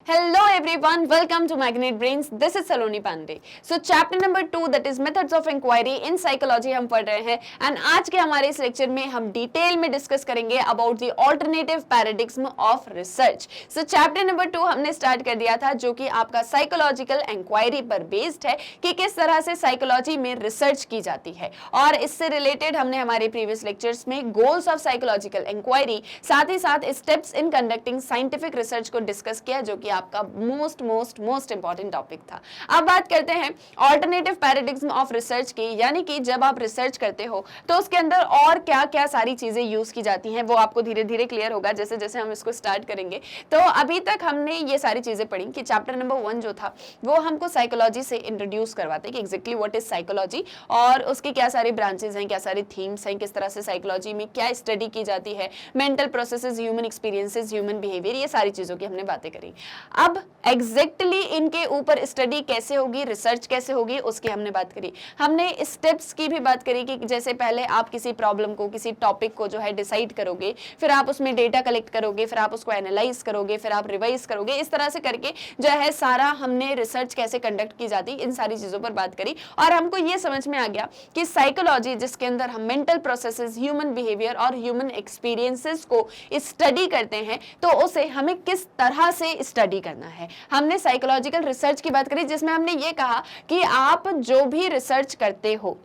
Hello everyone, welcome to Magnet Brains. This is Saloni Pandey. So chapter number 2 that is methods of inquiry in psychology हम पढ़ रहे हैं and आज के हमारे इस लेक्चर में हम डिटेल में डिस्कस करेंगे about the alternative paradigm of research. So chapter number 2 हमने स्टार्ट कर दिया था जो कि आपका साइकोलॉजिकल इंक्वायरी पर बेस्ड है कि किस तरह से साइकोलॉजी में रिसर्च की जाती है और इससे रिलेटेड हमने हमारे प्रीवियस लेक्चर्स में गोल्स ऑफ साइकोलॉजिकल इंक्वायरी साथ ही साथ steps in conducting scientific research को डिस्कस किया जो कि आपका मोस्ट इंपॉर्टेंट टॉपिक था। अब बात करते हैं ऑल्टरनेटिव पैराडिग्म ऑफ रिसर्च की, यानी कि जब आप रिसर्च करते हो तो उसके अंदर और क्या क्या सारी चीजें यूज की जाती हैं वो आपको धीरे धीरे क्लियर होगा जैसे जैसे हम इसको स्टार्ट करेंगे। तो अभी तक हमने ये सारी चीजें पढ़ी कि चैप्टर नंबर 1 जो था वो हमको साइकोलॉजी से इंट्रोड्यूस करवाते कि एग्जैक्टली व्हाट इज साइकोलॉजी और उसके क्या सारे ब्रांचेस हैं, क्या सारे थीम्स हैं, किस तरह से साइकोलॉजी में क्या स्टडी की जाती है, mental processes, human experiences, human behaviour, ये सारी चीजों की हमने बातें करी। अब एग्जैक्टली इनके ऊपर स्टडी कैसे होगी, रिसर्च कैसे होगी, उसकी हमने बात करी। हमने स्टेप्स की भी बात करी कि जैसे पहले आप किसी प्रॉब्लम को, किसी टॉपिक को जो है डिसाइड करोगे, फिर आप उसमें डेटा कलेक्ट करोगे, फिर आप उसको एनालाइज करोगे, फिर आप रिवाइज करोगे, इस तरह से करके जो है सारा हमने रिसर्च कैसे कंडक्ट की जाती इन सारी चीजों पर बात करी और हमको ये समझ में आ गया कि साइकोलॉजी जिसके अंदर हम मेंटल प्रोसेसेस, ह्यूमन बिहेवियर और ह्यूमन एक्सपीरियंसेस को स्टडी करते हैं तो उसे हमें किस तरह से स्टडी करना है। हमने साइकोलॉजिकल रिसर्च की बात करी जिसमें हमने ये कहा कि आप जो भी रिसर्च करते हो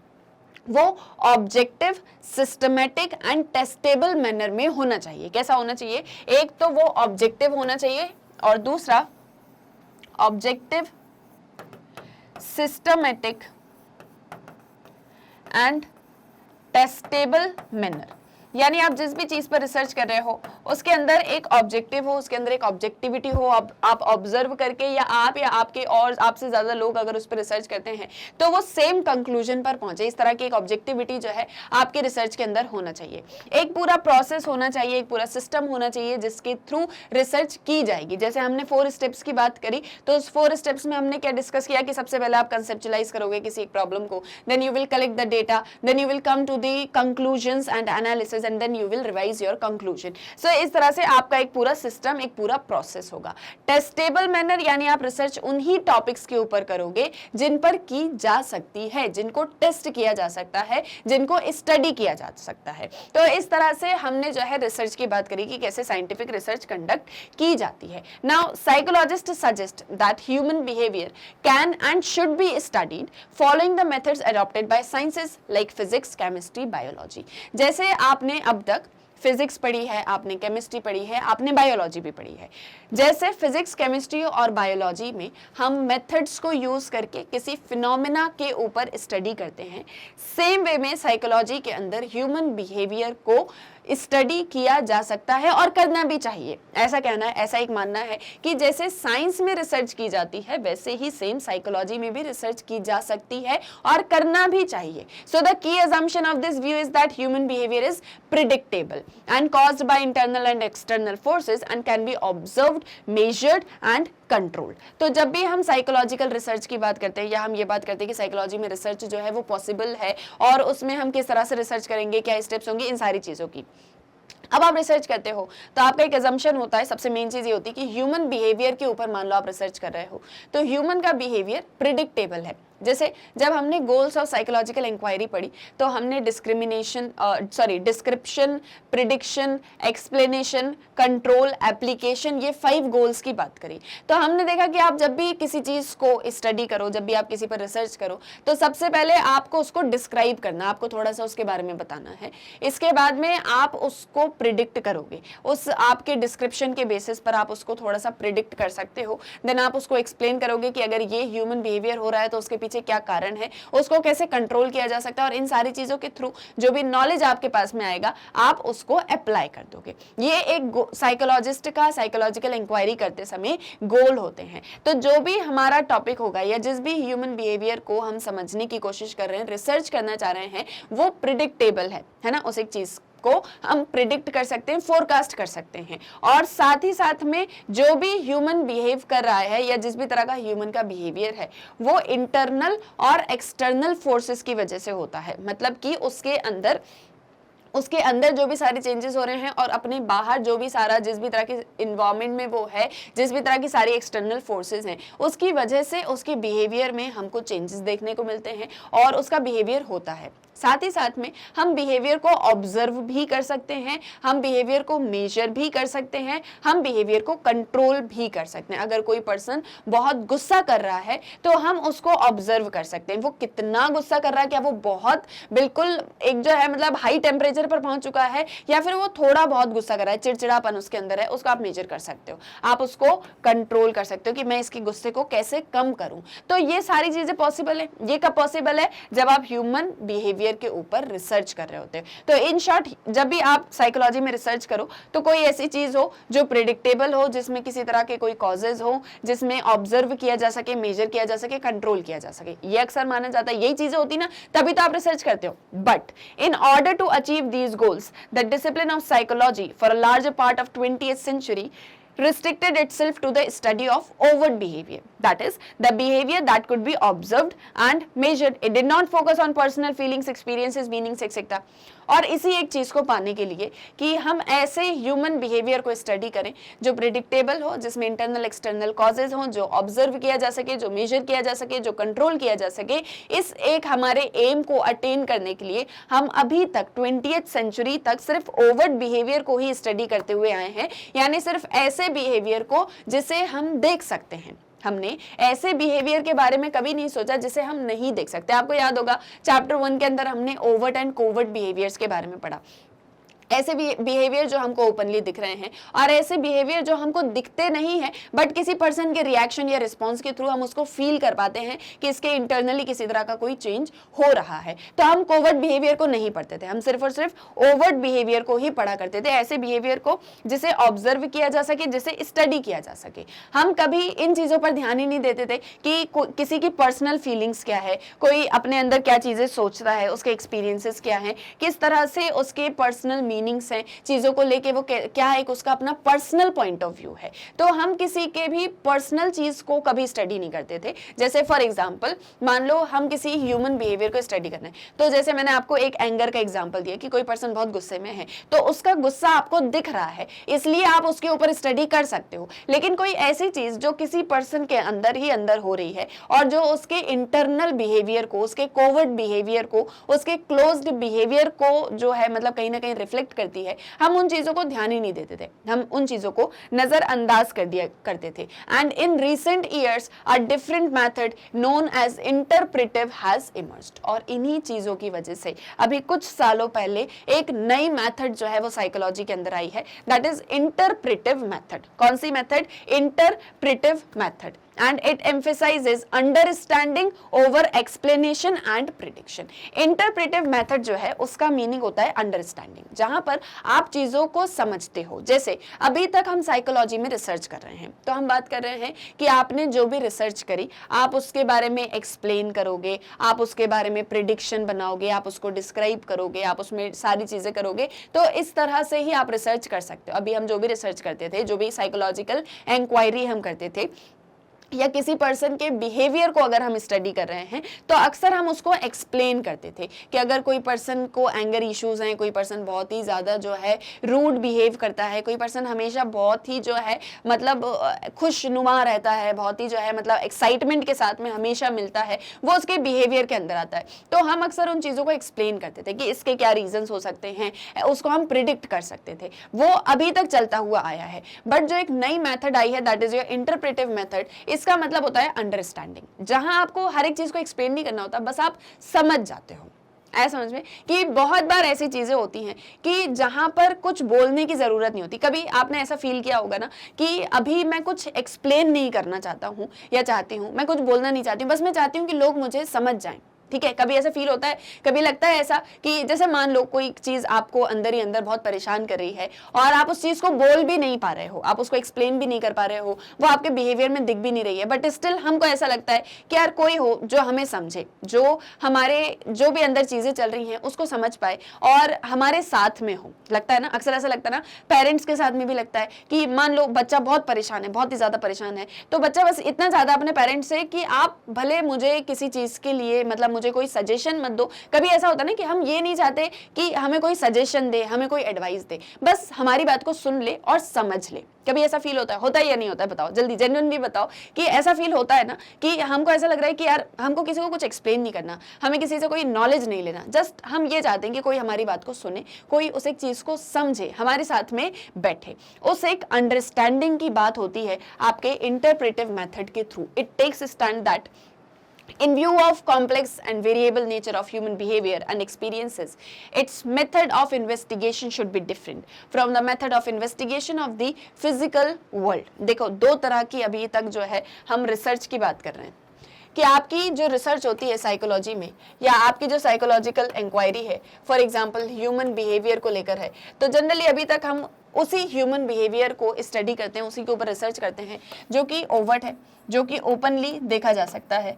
वो objective, systematic and testable manner में होना चाहिए। कैसा होना चाहिए? एक तो वो ऑब्जेक्टिव होना चाहिए और दूसरा objective, systematic and testable manner, यानी आप जिस भी चीज पर रिसर्च कर रहे हो उसके अंदर एक ऑब्जेक्टिव हो, उसके अंदर एक ऑब्जेक्टिविटी हो, आप ऑब्जर्व करके या आपके और आपसे ज्यादा लोग अगर उस पर रिसर्च करते हैं तो वो सेम कंक्लूजन पर पहुंचे। इस तरह की एक ऑब्जेक्टिविटी जो है आपके रिसर्च के अंदर होना चाहिए। एक पूरा प्रोसेस होना चाहिए, एक पूरा सिस्टम होना चाहिए जिसके थ्रू रिसर्च की जाएगी। जैसे हमने 4 स्टेप्स की बात करी तो उस 4 स्टेप्स में हमने क्या डिस्कस किया कि सबसे पहले आप कंसेप्चुलाइज करोगे किसी एक प्रॉब्लम को, then you will collect the data, then you will come to the conclusions and analysis and then you will revise your conclusion. So इस तरह से आपका एक पूरा सिस्टम, एक पूरा प्रोसेस होगा। टेस्टेबल मैनर यानी आप रिसर्च उन्हीं टॉपिक्स के ऊपर करोगे जिन पर की जा सकती है, जिनको टेस्ट किया जा सकता है, जिनको स्टडी किया जा सकता है। तो इस तरह से हमने जो है रिसर्च की बात करी कि कैसे साइंटिफिक रिसर्च कंडक्ट की जाती है। Now psychologist suggest that human behaviour can and should be studied following the methods adopted by sciences like physics, chemistry, biology. जैसे आपने अब तक फिजिक्स पढ़ी है, आपने केमिस्ट्री पढ़ी है, आपने बायोलॉजी भी पढ़ी है। जैसे फिजिक्स, केमिस्ट्री और बायोलॉजी में हम मेथड्स को यूज करके किसी फिनोमेना के ऊपर स्टडी करते हैं, सेम वे में साइकोलॉजी के अंदर ह्यूमन बिहेवियर को स्टडी किया जा सकता है और करना भी चाहिए। ऐसा कहना है, ऐसा एक मानना है कि जैसे साइंस में रिसर्च की जाती है वैसे ही सेम साइकोलॉजी में भी रिसर्च की जा सकती है और करना भी चाहिए। So the key assumption of this view is that human behavior is predictable and caused by internal and external forces and can be observed, measured and control. तो जब भी हम साइकोलॉजिकल रिसर्च की बात करते हैं या हम ये बात करते हैं कि साइकोलॉजी में रिसर्च जो है वो पॉसिबल है और उसमें हम किस तरह से रिसर्च करेंगे, क्या स्टेप्स होंगे, इन सारी चीजों की अब आप रिसर्च करते हो तो आपका एक अजम्पशन होता है, सबसे मेन चीज ये होती है कि ह्यूमन बिहेवियर के ऊपर मान लो आप रिसर्च कर रहे हो तो ह्यूमन का बिहेवियर प्रिडिक्टेबल है। जैसे जब हमने गोल्स ऑफ साइकोलॉजिकल इंक्वायरी पढ़ी तो हमने description, prediction, explanation, control, application, ये 5 गोल्स की बात करी। तो हमने देखा कि आप जब भी किसी चीज को स्टडी करो, जब भी आप किसी पर रिसर्च करो तो सबसे पहले आपको उसको डिस्क्राइब करना, आपको थोड़ा सा उसके बारे में बताना है। इसके बाद में आप उसको प्रिडिक्ट करोगे, उस आपके डिस्क्रिप्शन के बेसिस पर आप उसको थोड़ा सा प्रिडिक्ट कर सकते हो। देन आप उसको एक्सप्लेन करोगे कि अगर ये ह्यूमन बिहेवियर हो रहा है तो उसके पीछे क्या कारण है, उसको कैसे कंट्रोल किया जा सकता है और इन सारी चीजों के थ्रू जो भी नॉलेज आपके पास में आएगा आप उसको अप्लाई कर दोगे। ये एक साइकोलॉजिस्ट का साइकोलॉजिकल इंक्वायरी करते समय गोल होते हैं। तो जो भी हमारा टॉपिक होगा या जिस भी ह्यूमन बिहेवियर को हम समझने की कोशिश कर रहे हैं, रिसर्च करना चाह रहे हैं, वो प्रिडिक्टेबल है ना, उस एक चीज को हम प्रिडिक्ट कर सकते हैं, फोरकास्ट कर सकते हैं और साथ ही साथ में जो भी ह्यूमन बिहेव कर रहा है या जिस भी तरह का ह्यूमन का बिहेवियर है वो इंटरनल और एक्सटर्नल फोर्सेस की वजह से होता है। मतलब कि उसके अंदर उसके अंदर जो भी सारे चेंजेस हो रहे हैं और अपने बाहर जो भी सारा जिस भी तरह के इन्वायरमेंट में वो है, जिस भी तरह की सारी एक्सटर्नल फोर्सेस हैं, उसकी वजह से उसके बिहेवियर में हमको चेंजेस देखने को मिलते हैं और उसका बिहेवियर होता है। साथ ही साथ में हम बिहेवियर को ऑब्जर्व भी कर सकते हैं, हम बिहेवियर को मेजर भी कर सकते हैं, हम बिहेवियर को कंट्रोल भी कर सकते हैं। अगर कोई पर्सन बहुत गुस्सा कर रहा है तो हम उसको ऑब्जर्व कर सकते हैं, वो कितना गुस्सा कर रहा है, क्या वो बहुत बिल्कुल एक जो है मतलब हाई टेम्परेचर पर पहुंच चुका है या फिर वो थोड़ा बहुत गुस्सा कर रहा है, चिड़चिड़ापन उसके अंदर है, उसको आप मेजर कर सकते हो, आप उसको कंट्रोल कर सकते हो कि मैं इसके गुस्से को कैसे कम करूं। तो ये सारी चीजें पॉसिबल है। ये कब पॉसिबल है? जब आप ह्यूमन बिहेवियर के ऊपर रिसर्च कर रहे होते हैं। तो इन शॉर्ट, जब भी आप साइकोलॉजी में रिसर्च करो तो कोई ऐसी चीज हो जो प्रिडिक्टेबल हो, जिसमें किसी तरह के कोई कॉजेज हो, जिसमें ऑब्जर्व किया जा सके, मेजर किया जा सके, कंट्रोल किया जा सके, ये अक्सर माना जाता है। यही चीजें होती ना, तभी तो आप रिसर्च करते हो। But in order to achieve these goals, the discipline of psychology for a larger part of 20th century restricted itself to the study of overt behavior, that is the behavior that could be observed and measured. It did not focus on personal feelings, experiences, meanings etc. और इसी एक चीज को पाने के लिए कि हम ऐसे ह्यूमन बिहेवियर को स्टडी करें जो प्रिडिक्टेबल हो, जिसमें इंटरनल एक्सटर्नल कॉजेज हो, जो ऑब्जर्व किया जा सके, जो मेजर किया जा सके, जो कंट्रोल किया जा सके, इस एक हमारे एम को अटेन करने के लिए हम अभी तक 20th सेंचुरी तक सिर्फ ओवर्ट बिहेवियर को ही स्टडी करते हुए आए हैं, यानी सिर्फ ऐसे बिहेवियर को जिसे हम देख सकते हैं। हमने ऐसे बिहेवियर के बारे में कभी नहीं सोचा जिसे हम नहीं देख सकते। आपको याद होगा चैप्टर 1 के अंदर हमने ओवर्ट एंड कोवर्ट बिहेवियर्स के बारे में पढ़ा। ऐसे बिहेवियर जो हमको ओपनली दिख रहे हैं और ऐसे बिहेवियर जो हमको दिखते नहीं है बट किसी पर्सन के रिएक्शन या रिस्पॉन्स के थ्रू हम उसको फील कर पाते हैं कि इसके इंटरनली किसी तरह का कोई चेंज हो रहा है। तो हम कोवर्ट बिहेवियर को नहीं पढ़ते थे, हम सिर्फ और सिर्फ ओवर्ट बिहेवियर को ही पढ़ा करते थे, ऐसे बिहेवियर को जिसे ऑब्जर्व किया जा सके, जिसे स्टडी किया जा सके। हम कभी इन चीजों पर ध्यान ही नहीं देते थे कि किसी की पर्सनल फीलिंग्स क्या है, कोई अपने अंदर क्या चीजें सोचता है, उसके एक्सपीरियंसेस क्या है, किस तरह से उसके पर्सनल मीनिंग्स हैं चीजों को लेके, वो क्या एक उसका अपना पर्सनल पॉइंट ऑफ व्यू है। तो हम किसी के भी पर्सनल चीज को कभी स्टडी नहीं करते थे। जैसे फॉर एग्जांपल मान लो हम किसी ह्यूमन बिहेवियर को स्टडी करना है, तो जैसे मैंने आपको एक एंगर का एग्जांपल दिया कि कोई पर्सन बहुत गुस्से में है तो उसका गुस्सा आपको दिख रहा है, इसलिए आप उसके ऊपर स्टडी कर सकते हो। लेकिन कोई ऐसी चीज जो किसी पर्सन के अंदर ही अंदर हो रही है और जो उसके इंटरनल बिहेवियर को, उसके कोवर्ट बिहेवियर को, उसके क्लोज्ड बिहेवियर को जो है मतलब कहीं ना कहीं रिफ्लेक्ट करती है, हम उन चीजों को ध्यान ही नहीं देते थे, हम उन चीजों को नजरअंदाज कर दिया करते थे। And in recent years a different method known as interpretive has emerged. और इन्हीं चीजों की वजह से अभी कुछ सालों पहले एक नई मेथड जो है वो साइकोलॉजी के अंदर आई है, दैट इज इंटरप्रेटिव मेथड। कौन सी method? Interpretive method. And it emphasizes understanding over explanation and prediction. Interpretive method जो है उसका मीनिंग होता है अंडरस्टैंडिंग, जहां पर आप चीजों को समझते हो। जैसे अभी तक हम साइकोलॉजी में रिसर्च कर रहे हैं, तो हम बात कर रहे हैं कि आपने जो भी रिसर्च करी आप उसके बारे में एक्सप्लेन करोगे, आप उसके बारे में प्रिडिक्शन बनाओगे, आप उसको डिस्क्राइब करोगे, आप उसमें सारी चीजें करोगे। तो इस तरह से ही आप रिसर्च कर सकते हो। अभी हम जो भी रिसर्च करते थे, जो भी साइकोलॉजिकल इंक्वायरी हम करते थे या किसी पर्सन के बिहेवियर को अगर हम स्टडी कर रहे हैं तो अक्सर हम उसको एक्सप्लेन करते थे कि अगर कोई पर्सन को एंगर इश्यूज हैं, कोई पर्सन बहुत ही ज़्यादा जो है रूड बिहेव करता है, कोई पर्सन हमेशा बहुत ही जो है मतलब खुशनुमा रहता है, बहुत ही जो है मतलब एक्साइटमेंट के साथ में हमेशा मिलता है, वो उसके बिहेवियर के अंदर आता है। तो हम अक्सर उन चीज़ों को एक्सप्लेन करते थे कि इसके क्या रीजंस हो सकते हैं, उसको हम प्रिडिक्ट कर सकते थे। वो अभी तक चलता हुआ आया है। बट जो एक नई मेथड आई है that is your interpretive method, इसका मतलब होता है अंडरस्टैंडिंग, जहां आपको हर एक चीज को एक्सप्लेन नहीं करना होता, बस आप समझ जाते हो। ऐसा समझ में कि बहुत बार ऐसी चीजें होती हैं कि जहां पर कुछ बोलने की जरूरत नहीं होती। कभी आपने ऐसा फील किया होगा ना कि अभी मैं कुछ एक्सप्लेन नहीं करना चाहता हूं या चाहती हूं, मैं कुछ बोलना नहीं चाहती हूं, बस मैं चाहती हूं कि लोग मुझे समझ जाएं। ठीक है, कभी ऐसा फील होता है, कभी लगता है ऐसा कि जैसे मान लो कोई चीज आपको अंदर ही अंदर बहुत परेशान कर रही है और आप उस चीज को बोल भी नहीं पा रहे हो, आप उसको एक्सप्लेन भी नहीं कर पा रहे हो, वो आपके बिहेवियर में दिख भी नहीं रही है, बट स्टिल हमको ऐसा लगता है कि यार कोई हो जो हमें समझे, जो हमारे जो भी अंदर चीजें चल रही हैं उसको समझ पाए और हमारे साथ में हो। लगता है ना, अक्सर ऐसा लगता है ना, पेरेंट्स के साथ में भी लगता है कि मान लो बच्चा बहुत परेशान है, बहुत ही ज्यादा परेशान है, तो बच्चा बस इतना ज्यादा अपने पेरेंट्स से कि आप भले मुझे किसी चीज के लिए मतलब मुझे कोई सजेशन मत दो। कभी ऐसा होता है ना कि हम ये नहीं चाहते कि हमें कोई सजेशन दे, हमें कोई एडवाइस दे, बस हमारी बात को सुन ले और समझ ले। कभी ऐसा फील होता है या नहीं होता है? बताओ जल्दी, जेन्युइनली बताओ कि ऐसा फील होता है ना कि हमको ऐसा लग रहा है कि यार हमको किसी को कुछ एक्सप्लेन नहीं करना, हमें किसी से कोई नॉलेज नहीं लेना, जस्ट हम ये चाहते हैं कि कोई हमारी बात को सुने, कोई उस एक चीज को समझे, हमारे साथ में बैठे। उस एक अंडरस्टैंडिंग की बात होती है आपके इंटरप्रेटिव मेथड के थ्रू। It takes stand that in view of complex and variable nature of human behavior and experiences, its method of investigation should be different from the method of investigation of the physical world। देखो, दो तरह की अभी तक जो है हम research की बात कर रहे हैं कि आपकी जो रिसर्च होती है साइकोलॉजी में, या आपकी जो साइकोलॉजिकल इंक्वायरी है, फॉर एग्जांपल ह्यूमन बिहेवियर को लेकर है, तो जनरली अभी तक हम उसी ह्यूमन बिहेवियर को स्टडी करते हैं, उसी के ऊपर रिसर्च करते हैं जो कि ओवर्ट है, जो कि ओपनली देखा जा सकता है,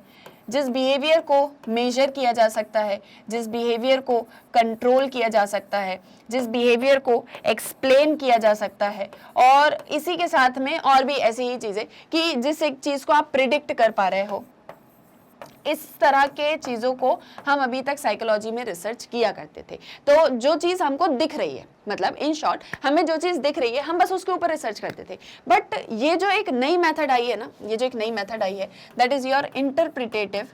जिस बिहेवियर को मेजर किया जा सकता है, जिस बिहेवियर को कंट्रोल किया जा सकता है, जिस बिहेवियर को एक्सप्लेन किया जा सकता है, और इसी के साथ में और भी ऐसी ही चीज़ें कि जिस एक चीज़ को आप प्रिडिक्ट कर पा रहे हो। इस तरह के चीज़ों को हम अभी तक साइकोलॉजी में रिसर्च किया करते थे। तो जो चीज़ हमको दिख रही है, मतलब इन शॉर्ट हमें जो चीज़ दिख रही है हम बस उसके ऊपर रिसर्च करते थे। बट ये जो एक नई मेथड आई है ना, ये जो एक नई मेथड आई है, दैट इज योर इंटरप्रिटेटिव।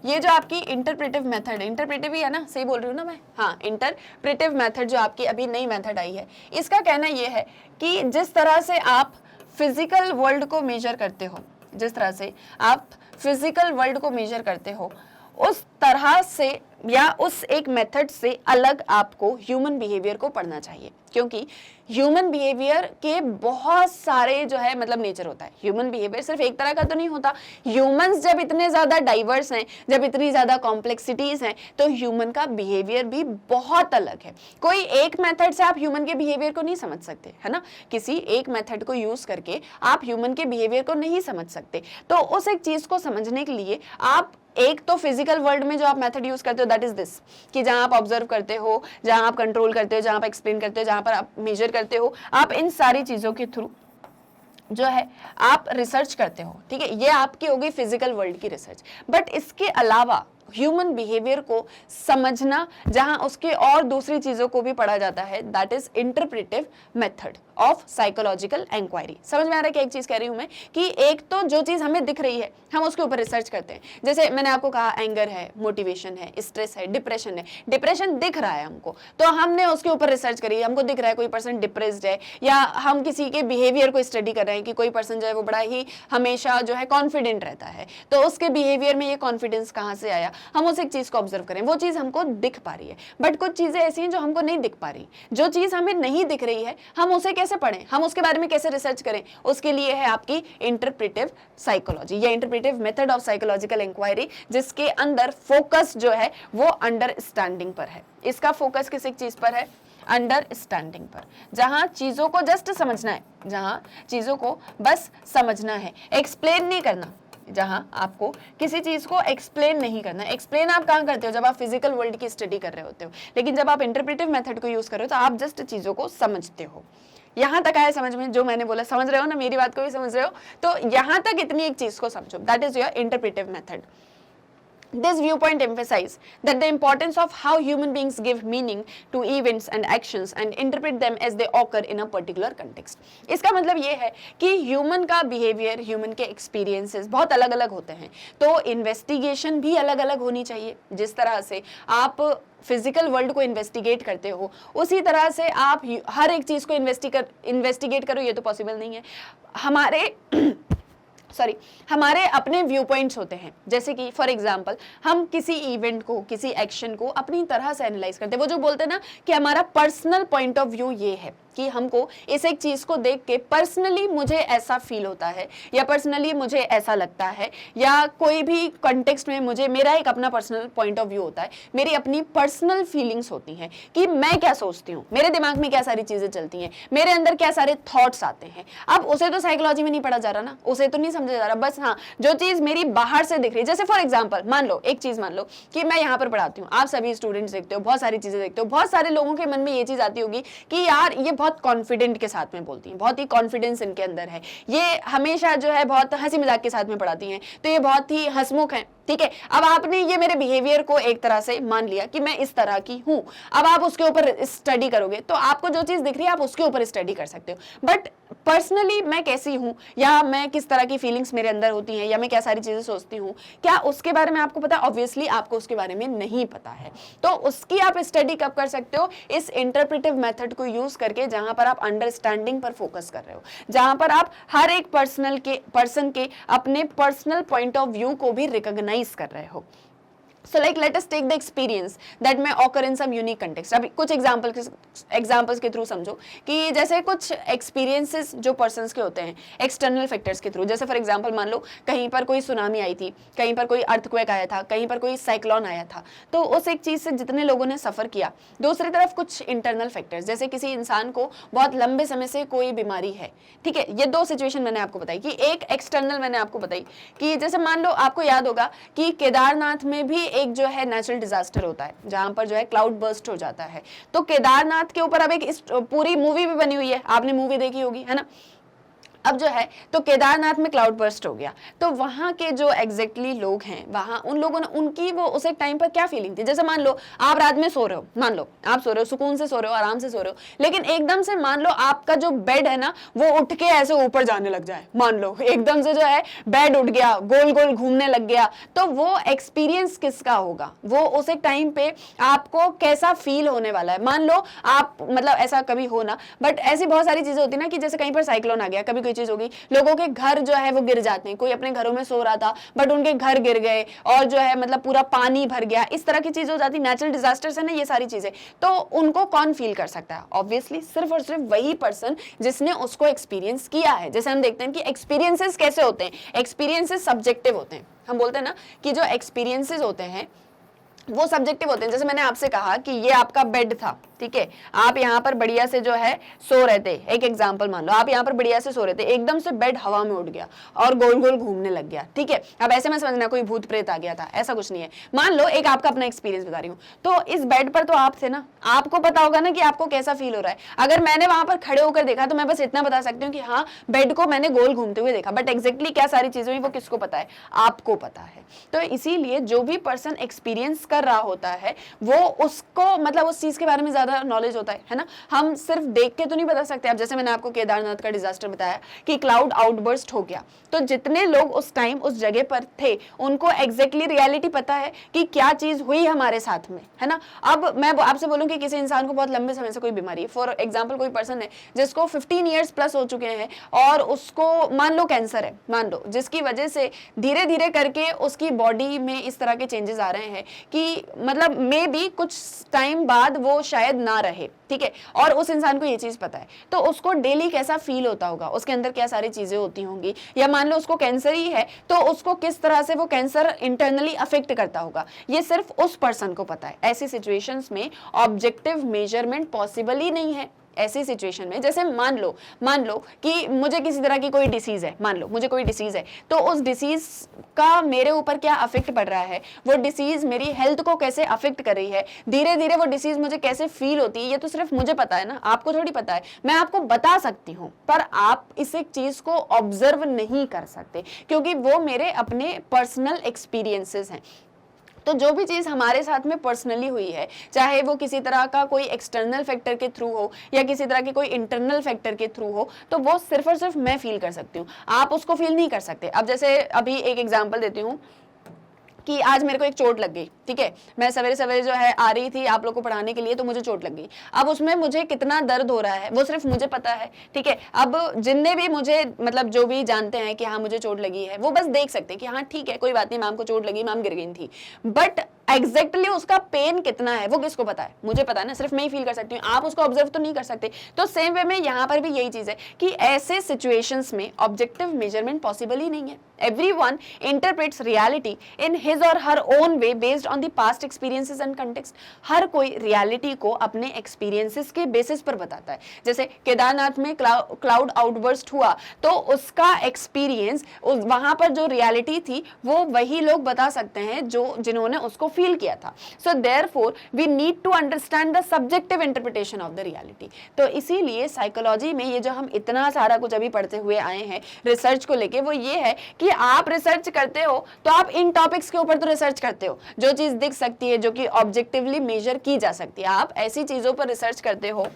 ये जो आपकी इंटरप्रेटिव मेथड, इंटरप्रेटिव ही है ना, सही बोल रही हूँ ना मैं? हाँ, इंटरप्रेटिव मेथड जो आपकी अभी नई मेथड आई है, इसका कहना ये है कि जिस तरह से आप फिजिकल वर्ल्ड को मेजर करते हो, जिस तरह से आप फिजिकल वर्ल्ड को मेजर करते हो, उस तरह से या उस एक मेथड से अलग आपको ह्यूमन बिहेवियर को पढ़ना चाहिए। क्योंकि ह्यूमन बिहेवियर के बहुत सारे जो है मतलब नेचर होता है। ह्यूमन बिहेवियर सिर्फ एक तरह का तो नहीं होता। ह्यूमंस जब इतने ज़्यादा डाइवर्स हैं, जब इतनी ज़्यादा कॉम्प्लेक्सिटीज़ हैं, तो ह्यूमन का बिहेवियर भी बहुत अलग है। कोई एक मेथड से आप ह्यूमन के बिहेवियर को नहीं समझ सकते, है ना? किसी एक मेथड को यूज़ करके आप ह्यूमन के बिहेवियर को नहीं समझ सकते। तो उस एक चीज़ को समझने के लिए आप एक तो फिजिकल वर्ल्ड में जो आप मेथड यूज करते हो, दैट इज दिस, कि जहां आप ऑब्जर्व करते हो, जहां आप कंट्रोल करते हो, जहां आप एक्सप्लेन करते हो, जहां पर आप मेजर करते हो, आप इन सारी चीजों के थ्रू जो है आप रिसर्च करते हो। ठीक है, ये आपकी हो गई फिजिकल वर्ल्ड की रिसर्च। बट इसके अलावा ह्यूमन बिहेवियर को समझना, जहां उसके और दूसरी चीजों को भी पढ़ा जाता है, that is interpretive method of psychological inquiry. समझ में आ रहा है कि एक चीज कह रही हूं मैं कि एक तो जो चीज हमें दिख रही है हम उसके ऊपर रिसर्च करते हैं। जैसे मैंने आपको कहा एंगर है, मोटिवेशन है, स्ट्रेस है, डिप्रेशन है। डिप्रेशन दिख रहा है हमको, तो हमने उसके ऊपर रिसर्च करी। हमको दिख रहा है कोई पर्सन डिप्रेस्ड है, या हम किसी के बिहेवियर को स्टडी कर रहे हैं कि कोई पर्सन जो है वो बड़ा ही हमेशा जो है कॉन्फिडेंट रहता है, तो उसके बिहेवियर में ये कॉन्फिडेंस कहाँ से आया, हम उस एक चीज को ऑब्जर्व करें। वो चीज हमको दिख पा रही है। बट कुछ चीजें ऐसी हैं जो हमको नहीं दिख पा रही। जो चीज हमें नहीं दिख रही है हम उसे कैसे पढ़ें, हम उसके बारे में कैसे रिसर्च करें? उसके लिए है आपकी इंटरप्रेटिव साइकोलॉजी या interpretive method of psychological inquiry, जिसके अंदर फोकस जो है वो अंडरस्टैंडिंग पर है। इसका फोकस किस एक चीज पर है? अंडरस्टैंडिंग पर, जहां चीजों को जस्ट समझना है, जहां चीजों को बस समझना है, एक्सप्लेन नहीं करना। जहां आपको किसी चीज को एक्सप्लेन नहीं करना। एक्सप्लेन आप कहां करते हो? जब आप फिजिकल वर्ल्ड की स्टडी कर रहे होते हो। लेकिन जब आप इंटरप्रेटिव मेथड को यूज कर रहे हो तो आप जस्ट चीजों को समझते हो। यहां तक आया समझ में? जो मैंने बोला समझ रहे हो ना? मेरी बात को भी समझ रहे हो? तो यहां तक इतनी एक चीज को समझो, that is your interpretive method. This viewpoint emphasizes that the importance of how human beings give meaning to events and actions and interpret them as they occur in a particular context. इसका मतलब ये है कि human का behaviour, human के experiences बहुत अलग अलग होते हैं, तो इन्वेस्टिगेशन भी अलग अलग होनी चाहिए। जिस तरह से आप फिजिकल वर्ल्ड को इन्वेस्टिगेट करते हो, उसी तरह से आप हर एक चीज को इन्वेस्टिगेट करो, ये तो पॉसिबल नहीं है। हमारे अपने व्यू पॉइंट्स होते हैं। जैसे कि फॉर एग्जांपल हम किसी इवेंट को, किसी एक्शन को अपनी तरह से एनालाइज करते हैं। वो जो बोलते हैं ना कि हमारा पर्सनल पॉइंट ऑफ व्यू ये है कि हमको इस एक चीज को देख के पर्सनली मुझे ऐसा फील होता है, या पर्सनली मुझे ऐसा लगता है, या कोई भी कॉन्टेक्स्ट में मुझे मेरा एक अपना पर्सनल पॉइंट ऑफ व्यू होता है, मेरी अपनी पर्सनल फीलिंग्स होती हैं कि मैं क्या सोचती हूँ, मेरे दिमाग में क्या सारी चीजें चलती हैं, मेरे अंदर क्या सारे थॉट्स आते हैं। अब उसे तो साइकोलॉजी में नहीं पढ़ा जा रहा ना, उसे तो नहीं समझा जा रहा। बस हाँ, जो चीज मेरी बाहर से दिख रही है, जैसे फॉर एग्जाम्पल मान लो, एक चीज मान लो कि मैं यहाँ पर पढ़ाती हूँ, आप सभी स्टूडेंट्स देखते हो, बहुत सारी चीजें देखते हो, बहुत सारे लोगों के मन में ये चीज आती होगी कि यार ये बहुत कॉन्फिडेंट के साथ में बोलती हैं, बहुत ही कॉन्फिडेंस इनके अंदर है, ये हमेशा जो है बहुत हंसी मजाक के साथ में पढ़ाती हैं, तो ये बहुत ही हंसमुख हैं, ठीक है। अब आपने ये मेरे बिहेवियर को एक तरह से मान लिया कि मैं इस तरह की हूं, अब आप उसके ऊपर स्टडी करोगे तो आपको जो चीज दिख रही है आप उसके ऊपर स्टडी कर सकते हो, बट पर्सनली मैं कैसी हूं या मैं किस तरह की फीलिंग्स मेरे अंदर होती हैं या मैं क्या सारी चीजें सोचती हूं, क्या उसके बारे में आपको पता है? ऑब्वियसली आपको उसके बारे में नहीं पता है। तो उसकी आप स्टडी कब कर सकते हो? इस इंटरप्रेटिव मेथड को यूज करके, जहां पर आप अंडरस्टैंडिंग पर फोकस कर रहे हो, जहां पर आप हर एक पर्सन के अपने पर्सनल पॉइंट ऑफ व्यू को भी रिकॉग्नाइज कर रहे हो। So like let us take the experience that may occur in some unique context. अभी कुछ एग्जाम्पल्स के थ्रू समझो कि जैसे कुछ एक्सपीरियंसेस जो पर्सन्स के होते हैं एक्सटर्नल फैक्टर्स के थ्रू, जैसे फॉर एग्जांपल मान लो कहीं पर कोई सुनामी आई थी, कहीं पर कोई अर्थक्वेक आया था, कहीं पर कोई साइक्लोन आया था, तो उस एक चीज से जितने लोगों ने सफर किया। दूसरी तरफ कुछ इंटरनल फैक्टर्स, जैसे किसी इंसान को बहुत लंबे समय से कोई बीमारी है, ठीक है। ये दो सिचुएशन मैंने आपको बताई कि एक एक्सटर्नल मैंने आपको बताई कि जैसे मान लो आपको याद होगा कि केदारनाथ में भी एक जो है नेचुरल डिजास्टर होता है जहां पर जो है क्लाउड बर्स्ट हो जाता है। तो केदारनाथ के ऊपर अब एक पूरी मूवी भी बनी हुई है, आपने मूवी देखी होगी, है ना। अब जो है तो केदारनाथ में क्लाउड बर्स्ट हो गया, तो वहां के जो एग्जैक्टली लोग हैं, वहां उन लोगों ने उनकी वो उस एक टाइम पर क्या फीलिंग थी। जैसे मान लो आप रात में सो रहे हो, मान लो आप सो रहे हो, सुकून से सो रहे हो, आराम से सो रहे हो, लेकिन एकदम से मान लो आपका जो बेड है ना वो उठ के ऐसे ऊपर जाने लग जाए, मान लो एकदम से जो है बेड उठ गया, गोल गोल घूमने लग गया, तो वो एक्सपीरियंस किसका होगा? वो उस एक टाइम पे आपको कैसा फील होने वाला है? मान लो आप मतलब ऐसा कभी हो ना, बट ऐसी बहुत सारी चीजें होती है ना कि जैसे कहीं पर साइक्लोन आ गया, कभी कोई चीज होगी, लोगों के घर जो है वो गिर जाते हैं, कोई अपने घरों में सो रहा था बट उनके घर गिर गए और जो है मतलब पूरा पानी भर गया, इस तरह की चीजें हो जाती, नेचुरल डिजास्टर्स है ना ये सारी चीजें। तो उनको कौन फील कर सकता है? ऑब्वियसली सिर्फ और सिर्फ वही पर्सन जिसने उसको एक्सपीरियंस किया है। जैसे हम देखते हैं कि एक्सपीरियंसेस कैसे होते हैं, एक्सपीरियंसेस सब्जेक्टिव होते हैं। हम बोलते हैं ना कि जो एक्सपीरियंसेस होते हैं वो सब्जेक्टिव होते हैं। जैसे मैंने आपसे कहा कि ये आपका बेड था, ठीक है, आप यहाँ पर बढ़िया से जो है सो रहे थे, एक एग्जांपल मान लो आप यहाँ पर बढ़िया से सो रहे थे, एकदम से बेड हवा में उड़ गया और गोल गोल घूमने लग गया, ठीक है। अब ऐसे में समझना कोई भूत प्रेत आ गया था, ऐसा कुछ नहीं है। मान लो एक आपका अपना एक्सपीरियंस बता रही हूँ, तो इस बेड पर तो आप थे ना, आपको पता होगा ना कि आपको कैसा फील हो रहा है। अगर मैंने वहां पर खड़े होकर देखा तो मैं बस इतना बता सकती हूँ कि हाँ बेड को मैंने गोल घूमते हुए देखा, बट एग्जैक्टली क्या सारी चीजें हुई वो किसको पता है? आपको पता है। तो इसीलिए जो भी पर्सन एक्सपीरियंस कर रहा होता है वो उसको मतलब उस चीज के बारे में ज्यादा नॉलेज होता है ना। हम सिर्फ देख के तो नहीं बता सकते। अब जैसे मैंने आपको केदारनाथ का डिजास्टर बताया कि क्लाउड आउटबर्स्ट हो गया, तो जितने लोग उस टाइम उस जगह पर थे उनको एग्जैक्टली रियलिटी पता है कि क्या चीज हुई हमारे साथ में, है ना। अब मैं आपसे बोलूं कि किसी इंसान को बहुत लंबे समय से कोई बीमारी है, फॉर एग्जाम्पल कोई पर्सन है जिसको 15 ईयर्स प्लस हो चुके हैं और उसको मान लो कैंसर है, मान लो, जिसकी वजह से धीरे धीरे करके उसकी बॉडी में इस तरह के चेंजेस आ रहे हैं कि मतलब मे बी कुछ टाइम बाद वो शायद ना रहे, ठीक है, और उस इंसान को ये चीज पता है, तो उसको डेली कैसा फील होता होगा, उसके अंदर क्या सारी चीजें होती होंगी, या मान लो उसको कैंसर ही है तो उसको किस तरह से वो कैंसर इंटरनली अफेक्ट करता होगा, ये सिर्फ उस पर्सन को पता है। ऐसी सिचुएशंस में ऑब्जेक्टिव मेजरमेंट पॉसिबल ही नहीं है। ऐसी सिचुएशन में जैसे मान लो कि मुझे किसी तरह की कोई डिसीज है, मान लो मुझे कोई डिसीज है, तो उस डिसीज का मेरे ऊपर क्या अफेक्ट पड़ रहा है, वो डिसीज मेरी हेल्थ को कैसे अफेक्ट कर रही है, धीरे धीरे वो डिसीज मुझे कैसे फील होती है, ये तो सिर्फ मुझे पता है ना, आपको थोड़ी पता है। मैं आपको बता सकती हूँ पर आप इस एक चीज को ऑब्जर्व नहीं कर सकते क्योंकि वो मेरे अपने पर्सनल एक्सपीरियंसेस हैं। तो जो भी चीज़ हमारे साथ में पर्सनली हुई है, चाहे वो किसी तरह का कोई एक्सटर्नल फैक्टर के थ्रू हो या किसी तरह के कोई इंटरनल फैक्टर के थ्रू हो, तो वो सिर्फ और सिर्फ मैं फील कर सकती हूँ, आप उसको फील नहीं कर सकते। अब जैसे अभी एक एग्जांपल देती हूँ कि आज मेरे को एक चोट लग गई, ठीक है, मैं सवेरे सवेरे जो है आ रही थी आप लोग को पढ़ाने के लिए, तो मुझे चोट लग गई। अब उसमें मुझे कितना दर्द हो रहा है वो सिर्फ मुझे पता है, ठीक है। अब जिनने भी मुझे मतलब जो भी जानते हैं कि हाँ मुझे चोट लगी है वो बस देख सकते हैं कि हाँ ठीक है कोई बात नहीं, मैम को चोट लगी, मैम गिर गई थी, बट एग्जैक्टली उसका पेन कितना है वो किसको पता है? मुझे पता है ना, सिर्फ मैं ही फील कर सकती हूँ, आप उसको ऑब्जर्व तो नहीं कर सकते। तो सेम वे में यहाँ पर भी यही चीज है कि ऐसे सिचुएशंस में ऑब्जेक्टिव मेजरमेंट पॉसिबल ही नहीं है। Everyone interprets reality in his his और her own way based on the past experiences and context. हर कोई रियलिटी को अपने एक्सपीरियंसेस के बेसिस पर बताता है। जैसे केदारनाथ में क्लाउड आउटबर्स्ट हुआ तो उसका एक्सपीरियंस, वहां पर जो रियलिटी थी वो वही लोग बता सकते हैं जो जिन्होंने उसको फील किया था। So therefore we need to understand the subjective interpretation of the reality. तो इसीलिए साइकोलॉजी में ये जो हम इतना सारा कुछ अभी पढ़ते हुए आए हैं रिसर्च को लेके, वो ये है कि आप रिसर्च करते हो तो आप इन टॉपिक्स के ऊपर तो रिसर्च करते हो जो चीज दिख सकती है, जो कि ऑब्जेक्टिवली मेजर की जा सकती है। आप ऐसी चीजों पर रिसर्च करते हो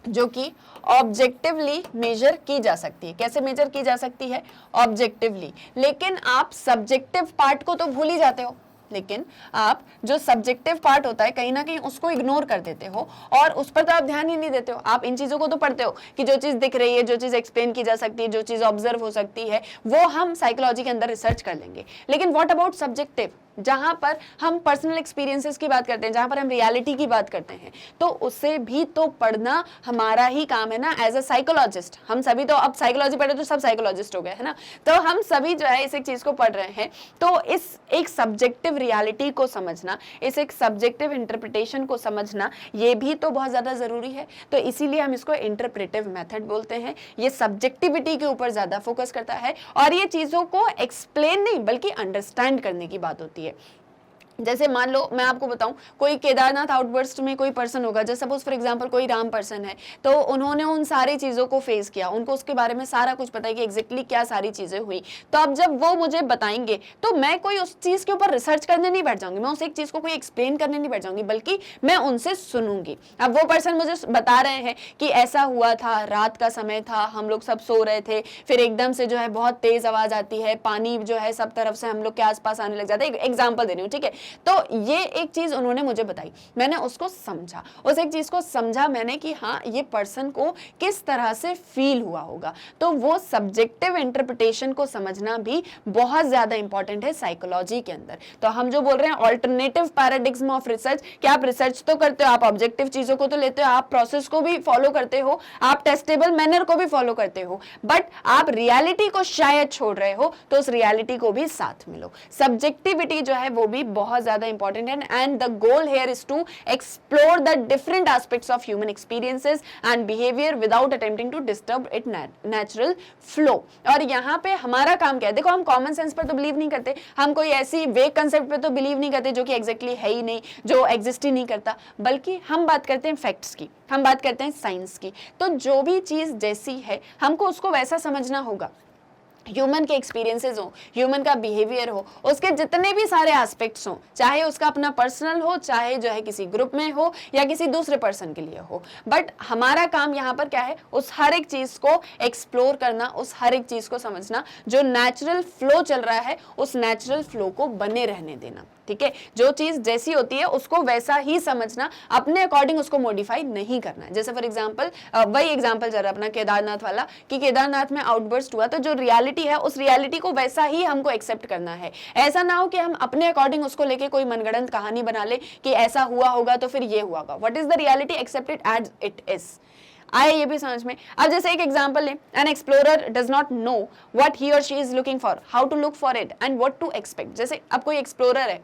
जो कि ऑब्जेक्टिवली मेजर की जा सकती है। कैसे मेजर की जा सकती है? ऑब्जेक्टिवली। लेकिन आप सब्जेक्टिव पार्ट को तो भूल ही जाते हो, लेकिन आप जो सब्जेक्टिव पार्ट होता है कहीं ना कहीं उसको इग्नोर कर देते हो और उस पर तो आप ध्यान ही नहीं देते हो। आप इन चीजों को तो पढ़ते हो कि जो चीज दिख रही है, जो चीज एक्सप्लेन की जा सकती है, जो चीज ऑब्जर्व हो सकती है, वो हम साइकोलॉजी के अंदर रिसर्च कर लेंगे। लेकिन व्हाट अबाउट सब्जेक्टिव, जहां पर हम पर्सनल एक्सपीरियंसेस की बात करते हैं, जहां पर हम रियलिटी की बात करते हैं, तो उसे भी तो पढ़ना हमारा ही काम है ना एज अ साइकोलॉजिस्ट। हम सभी तो अब साइकोलॉजी पढ़े तो सब साइकोलॉजिस्ट हो गए, है ना। तो हम सभी जो है इस एक चीज को पढ़ रहे हैं। तो इस एक सब्जेक्टिव रियलिटी को समझना, इस एक सब्जेक्टिव इंटरप्रिटेशन को समझना, ये भी तो बहुत ज्यादा जरूरी है। तो इसीलिए हम इसको इंटरप्रेटिव मेथड बोलते हैं। ये सब्जेक्टिविटी के ऊपर ज्यादा फोकस करता है और ये चीजों को एक्सप्लेन नहीं बल्कि अंडरस्टैंड करने की बात होती है। जैसे मान लो मैं आपको बताऊं, कोई केदारनाथ आउटबर्स्ट में कोई पर्सन होगा, जैसे सपोज फॉर एग्जांपल कोई राम पर्सन है, तो उन्होंने उन सारी चीज़ों को फेस किया, उनको उसके बारे में सारा कुछ पता है कि एग्जैक्टली क्या सारी चीज़ें हुई। तो अब जब वो मुझे बताएंगे तो मैं कोई उस चीज़ के ऊपर रिसर्च करने नहीं बैठ जाऊंगी, मैं उस एक चीज़ को कोई एक्सप्लेन करने नहीं बैठ जाऊंगी, बल्कि मैं उनसे सुनूंगी। अब वो पर्सन मुझे बता रहे हैं कि ऐसा हुआ था, रात का समय था, हम लोग सब सो रहे थे, फिर एकदम से जो है बहुत तेज आवाज़ आती है, पानी जो है सब तरफ से हम लोग के आसपास आने लग जाता है। एग्जाम्पल दे रही हूँ, ठीक है। तो ये एक चीज उन्होंने मुझे बताई, मैंने उसको समझा, उस एक चीज को समझा मैंने कि हाँ ये पर्सन को किस तरह से फील हुआ होगा। तो वो सब्जेक्टिव इंटरप्रिटेशन को समझना भी बहुत ज्यादा इंपॉर्टेंट है साइकोलॉजी के अंदर। तो हम जो बोल रहे हैं ऑल्टरनेटिव पैराडिग्म ऑफ रिसर्च, कि आप रिसर्च तो करते हो, आप ऑब्जेक्टिव चीजों को तो लेते हो, आप प्रोसेस को भी फॉलो करते हो, आप टेस्टेबल मैनर को भी फॉलो करते हो, बट आप रियलिटी को शायद छोड़ रहे हो, तो उस रियलिटी को भी साथ में लो। सब्जेक्टिविटी जो है वो भी बहुत ज्यादा इंपॉर्टेंट है, and the goal here is to explore the different aspects of human experiences and behavior without attempting to disturb it natural flow। और यहाँ पे हमारा काम क्या है? देखो, हम कॉमन सेंस पर तो बिलीव नहीं करते, हम कोई ऐसी वेग कंसेप्ट पे तो बिलीव नहीं करते जो कि एग्जैक्टली है ही नहीं, जो एग्जिस्ट ही नहीं करता, बल्कि हम बात करते हैं फैक्ट्स की, हम बात करते हैं साइंस की। तो जो भी चीज जैसी है हमको उसको वैसा समझना होगा। ह्यूमन के एक्सपीरियंसेस हो, ह्यूमन का बिहेवियर हो, उसके जितने भी सारे एस्पेक्ट्स हो, चाहे उसका अपना पर्सनल हो, चाहे जो है किसी ग्रुप में हो या किसी दूसरे पर्सन के लिए हो, बट हमारा काम यहाँ पर क्या है? उस हर एक चीज को एक्सप्लोर करना, उस हर एक चीज को समझना, जो नेचुरल फ्लो चल रहा है उस नेचुरल फ्लो को बने रहने देना। ठीक है, जो चीज जैसी होती है उसको वैसा ही समझना, अपने अकॉर्डिंग उसको मॉडिफाई नहीं करना है। जैसे फॉर एग्जांपल वही एग्जांपल चल रहा है अपना केदारनाथ वाला, कि केदारनाथ में आउटबर्स्ट हुआ, तो जो रियलिटी है उस रियलिटी को वैसा ही हमको एक्सेप्ट करना है। ऐसा ना हो कि हम अपने अकॉर्डिंग उसको लेके कोई मनगढ़ंत कहानी बना ले कि ऐसा हुआ होगा तो फिर ये हुआ होगा। What is the reality? Accept it as it is. आए ये भी समझ में। अब जैसे एक एग्जांपल ले, an explorer does not know what he और she is looking for, how to look for it and what to expect. जैसे अब कोई एक्सप्लोरर है,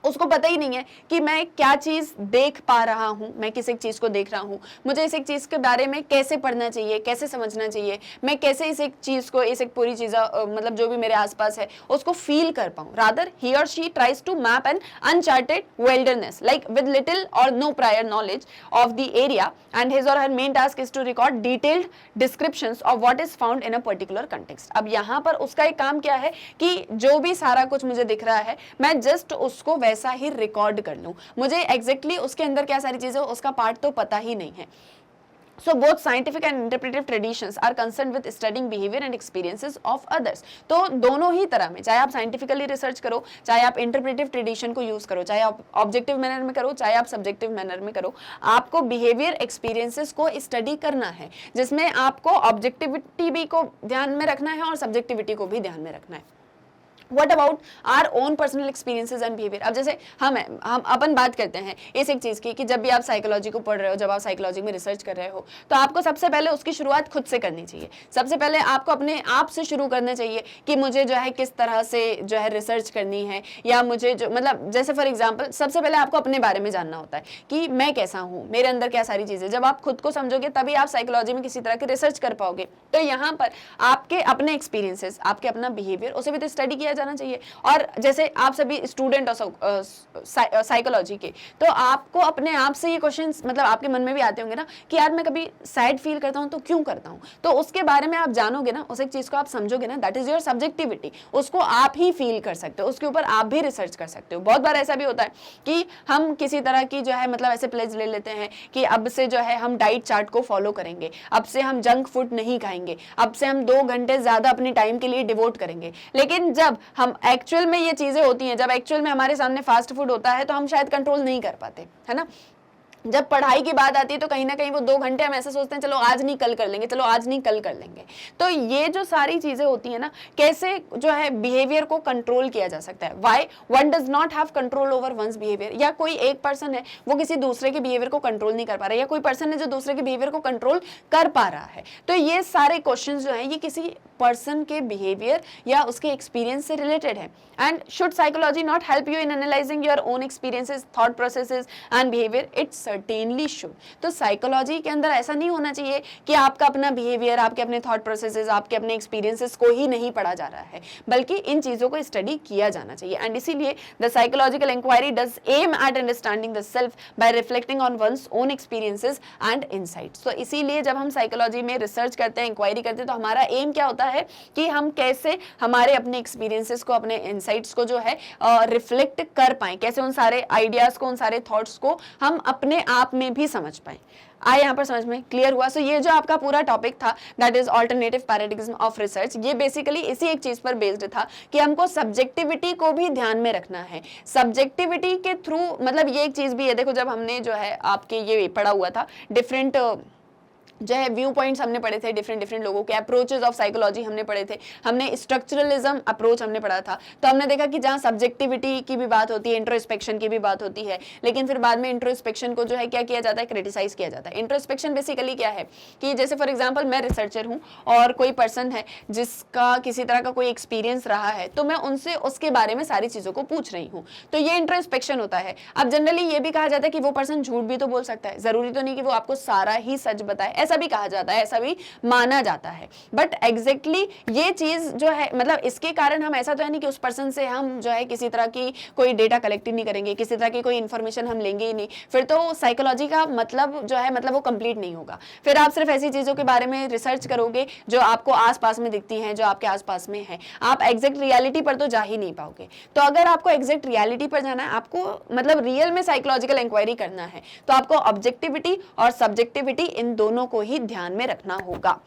उसको पता ही नहीं है कि मैं क्या चीज देख पा रहा हूं, मैं किस एक चीज को देख रहा हूं, मुझे इस एक चीज के बारे में कैसे पढ़ना चाहिए, कैसे समझना चाहिए, मैं कैसे इस एक चीज को, इस एक पूरी चीज मतलब जो भी मेरे आसपास है उसको फील कर पाऊं। रादर ही और she tries to map an uncharted wilderness like with little और no prior knowledge of the area, and his और her main task is to record detailed descriptions of what is found in a particular context. अब यहाँ पर उसका एक काम क्या है कि जो भी सारा कुछ मुझे दिख रहा है मैं जस्ट उसको वैसा ही रिकॉर्ड कर लूं, मुझे एग्जैक्टली उसके अंदर क्या सारी चीजें उसका पार्ट तो पता ही नहीं है। So both scientific and interpretive traditions are concerned with studying behavior and experiences of others। तो दोनों ही तरह में, चाहे आप साइंटिफिकली रिसर्च करो, चाहे आप इंटरप्रेटिव ट्रेडिशन को यूज करो, चाहे आप ऑब्जेक्टिव मैनर में करो, चाहे आप सब्जेक्टिव मैनर में करो, आपको बिहेवियर एक्सपीरियंसेस को स्टडी करना है, जिसमें आपको ऑब्जेक्टिविटी भी को ध्यान में रखना है और सब्जेक्टिविटी को भी ध्यान में रखना है। What about our own personal experiences and behavior? अब जैसे हम अपन बात करते हैं इस एक चीज़ की कि जब भी आप साइकोलॉजी को पढ़ रहे हो, जब आप साइकोलॉजी में रिसर्च कर रहे हो, तो आपको सबसे पहले उसकी शुरुआत खुद से करनी चाहिए। सबसे पहले आपको अपने आप से शुरू करना चाहिए कि मुझे जो है किस तरह से जो है रिसर्च करनी है, या मुझे जो मतलब जैसे फॉर एग्जाम्पल सबसे पहले आपको अपने बारे में जानना होता है कि मैं कैसा हूँ, मेरे अंदर क्या सारी चीज़ें। जब आप खुद को समझोगे तभी आप साइकोलॉजी में किसी तरह की रिसर्च कर पाओगे। तो यहाँ पर आपके अपने एक्सपीरियंसेस, आपके अपना बिहेवियर, उसे भी तो स्टडी किया जाना चाहिए। और जैसे आप सभी स्टूडेंट हो साइकोलॉजी के, तो आपको अपने आप से ये क्वेश्चंस मतलब आपके मन में भी आते होंगे ना कि यार मैं कभी सैड फील करता हूँ तो क्यों करता हूँ। तो उसके बारे में आप जानोगे ना, उस एक चीज को आप समझोगे ना, दैट इज योर सब्जेक्टिविटी। उसको आप ही फील कर सकते हो, उसके ऊपर आप भी रिसर्च कर सकते हो। बहुत बार ऐसा भी होता है कि हम किसी तरह की जो है मतलब ऐसे प्लेज ले लेते हैं कि अब से जो है हम डाइट चार्ट को फॉलो करेंगे, अब से हम जंक फूड नहीं खाएंगे, अब से हम 2 घंटे ज्यादा अपने टाइम के लिए डिवोट करेंगे। लेकिन जब हम एक्चुअल में ये चीजें होती हैं, जब एक्चुअल में हमारे सामने फास्ट फूड होता है तो हम शायद कंट्रोल नहीं कर पाते, है ना। जब पढ़ाई की बात आती है तो कहीं ना कहीं वो 2 घंटे हम ऐसे सोचते हैं चलो आज नहीं कल कर लेंगे, चलो आज नहीं कल कर लेंगे। तो ये जो सारी चीजें होती है ना, कैसे जो है बिहेवियर को कंट्रोल किया जा सकता है। Why one does not have control over one's behaviour. या कोई एक पर्सन है वो किसी दूसरे के बिहेवियर को कंट्रोल नहीं कर पा रहा है, या कोई पर्सन है जो दूसरे के बिहेवियर को कंट्रोल कर पा रहा है। तो ये सारे क्वेश्चन जो है ये किसी पर्सन के बिहेवियर या उसके एक्सपीरियंस से रिलेटेड है। And should psychology not help you in analysing your own experiences, thought processes and behaviour? It's certainly should. तो साइकोलॉजी के अंदर ऐसा नहीं होना चाहिए कि आपका अपना बिहेवियर, आपके अपने थॉट प्रोसेसेस, आपके अपने एक्सपीरियंसेस को ही नहीं पढ़ा जा रहा है, बल्कि इन चीजों को स्टडी किया जाना चाहिए। एंड इसीलिए the psychological inquiry does aim at understanding the self by reflecting on one's own experiences and insights. तो इसीलिए जब हम साइकोलॉजी में रिसर्च करते हैं, इंक्वायरी करते हैं, तो हमारा एम क्या होता है कि हम कैसे हमारे अपने एक्सपीरियंसेस को, अपने इनसाइट्स को जो है रिफ्लेक्ट कर पाएं, कैसे उन सारे आइडियाज को, उन सारे थॉट्स को हम अपने आप में भी समझ पाएं। आए यहाँ पर समझ में क्लियर हुआ? सो ये जो आपका पूरा टॉपिक था that is alternative paradigm of research, ये बेसिकली इसी एक चीज पर बेस्ड था कि हमको सब्जेक्टिविटी को भी ध्यान में रखना है। सब्जेक्टिविटी के थ्रू मतलब ये एक चीज भी है, देखो जब हमने जो है आपके ये पढ़ा हुआ था डिफरेंट जो है व्यू पॉइंट्स हमने पढ़े थे, डिफरेंट लोगों के अप्रोचेस ऑफ साइकोलॉजी हमने पढ़े थे, हमने स्ट्रक्चरलिज्म अप्रोच हमने पढ़ा था। तो हमने देखा कि जहाँ सब्जेक्टिविटी की भी बात होती है, इंट्रोस्पेक्शन की भी बात होती है, लेकिन फिर बाद में इंट्रोस्पेक्शन को जो है क्या किया जाता है, क्रिटिसाइज किया जाता है। इंट्रोस्पेक्शन बेसिकली क्या है कि जैसे फॉर एग्जाम्पल मैं रिसर्चर हूँ और कोई पर्सन है जिसका किसी तरह का कोई एक्सपीरियंस रहा है, तो मैं उनसे उसके बारे में सारी चीजों को पूछ रही हूँ, तो ये इंट्रोस्पेक्शन होता है। अब जनरली ये भी कहा जाता है कि वो पर्सन झूठ भी तो बोल सकता है, जरूरी तो नहीं कि वो आपको सारा ही सच बताए, ऐसा भी कहा जाता है, ऐसा भी माना जाता है। बट एग्जैक्टली ये चीज जो है मतलब इसके कारण हम ऐसा तो है नहीं कि उस पर्सन से हम जो है किसी तरह की कोई डेटा कलेक्ट नहीं करेंगे, किसी तरह की कोई इंफॉर्मेशन हम लेंगे ही नहीं, फिर तो साइकोलॉजी का मतलब जो है मतलब वो कंप्लीट नहीं होगा। फिर आप सिर्फ ऐसी चीजों के बारे में रिसर्च करोगे जो आपको आसपास में दिखती हैं, जो आपके आसपास में है, आप एग्जैक्ट रियलिटी पर तो जा ही नहीं पाओगे। तो अगर आपको एग्जैक्ट रियलिटी पर जाना है, आपको मतलब रियल में साइकोलॉजिकल इंक्वायरी करना है, तो आपको ऑब्जेक्टिविटी और सब्जेक्टिविटी इन दोनों को ही ध्यान में रखना होगा।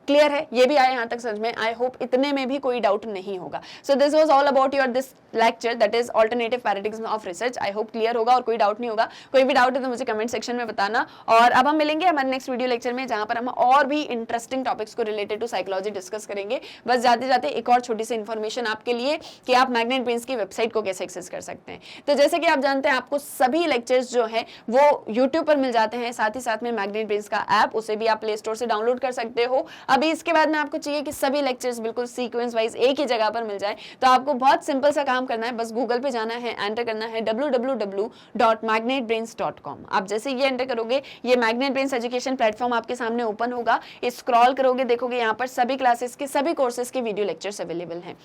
क्लियर है? ये भी आए यहाँ तक समझ में? आई होप इतने में भी कोई डाउट नहीं होगा। So this was all about your this lecture that is alternative paradigm of research. I hope clear होगा और कोई डाउट नहीं होगा। कोई भी डाउट है तो मुझे कमेंट सेक्शन में बताना। और अब हम मिलेंगे हमारे नेक्स्ट वीडियो लेक्चर में, जहां पर हम और भी इंटरेस्टिंग टॉपिक्स को रिलेटेड टू साइकोलॉजी डिस्कस करेंगे। बस जाते जाते एक और छोटी सी इन्फॉर्मेशन आपके लिए कि आप मैग्नेट ब्रेन्स की वेबसाइट को कैसे एक्सेस कर सकते हैं। तो जैसे कि आप जानते हैं आपको सभी लेक्चर्स जो है वो यूट्यूब पर मिल जाते हैं, साथ ही साथ में मैग्नेट ब्रेन्स का ऐप, उसे भी आप प्ले स्टोर से डाउनलोड कर सकते हो। अभी इसके बाद में आपको चाहिए कि सभी लेक्चर्स बिल्कुल सीक्वेंस वाइज एक ही जगह पर मिल जाए, तो आपको बहुत सिंपल सा काम करना है, बस गूगल पे जाना है, एंटर करना है www.magnetbrains.com। आप जैसे ये एंटर करोगे, ये मैग्नेट ब्रेन्स एजुकेशन प्लेटफॉर्म आपके सामने ओपन होगा। स्क्रॉल करोगे, देखोगे यहाँ पर सभी क्लासेस के, सभी कोर्सेज के वीडियो लेक्चर्स अवेलेबल हैं।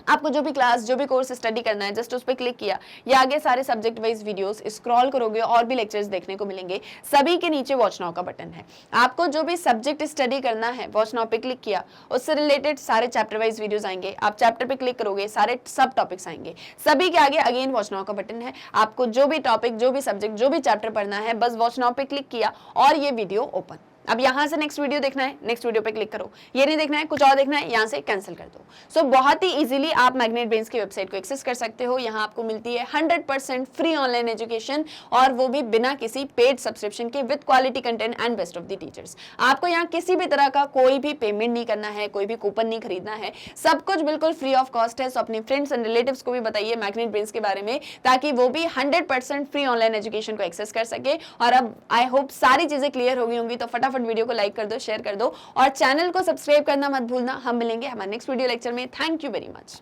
आपको जो भी क्लास, जो भी कोर्स स्टडी करना है, जस्ट उस पर क्लिक किया, ये आगे सारे सब्जेक्ट वाइज वीडियोस स्क्रॉल करोगे और भी लेक्चर्स देखने को मिलेंगे। सभी के नीचे वॉच नाउ का बटन है। आपको जो भी सब्जेक्ट स्टडी करना है, वॉच नाउ पे क्लिक किया, उससे रिलेटेड सारे चैप्टर वाइज वीडियोस आएंगे। आप चैप्टर पे क्लिक करोगे, सारे सब टॉपिक्स आएंगे। सभी के आगे अगेन वॉच नाउ का बटन है। आपको जो भी टॉपिक, जो भी सब्जेक्ट, जो भी चैप्टर पढ़ना है, बस वॉच नाउ पे क्लिक किया और ये वीडियो ओपन। अब यहाँ से नेक्स्ट वीडियो देखना है, नेक्स्ट वीडियो पे क्लिक करो, ये नहीं देखना है, कुछ और देखना है, यहाँ से कैंसिल कर दो। सो बहुत ही इजीली आप मैग्नेट ब्रेन्स की वेबसाइट को एक्सेस कर सकते हो। यहाँ आपको मिलती है 100% फ्री ऑनलाइन एजुकेशन, और वो भी बिना किसी पेड सब्सक्रिप्शन के, with quality content and best of the teachers. आपको यहाँ किसी भी तरह का कोई भी पेमेंट नहीं करना है, कोई भी कूपन नहीं खरीदना है, सब कुछ बिल्कुल फ्री ऑफ कॉस्ट है। सो अपने फ्रेंड्स एंड रिलेटिव्स को भी बताइए मैग्नेट ब्रेन्स के बारे में, ताकि वो भी 100% फ्री ऑनलाइन एजुकेशन को एक्सेस कर सके। और अब आई होप सारी चीजें क्लियर हो गई होंगी, तो फटाफट वीडियो को लाइक कर दो, शेयर कर दो, और चैनल को सब्सक्राइब करना मत भूलना। हम मिलेंगे हमारे नेक्स्ट वीडियो लेक्चर में। Thank you very much.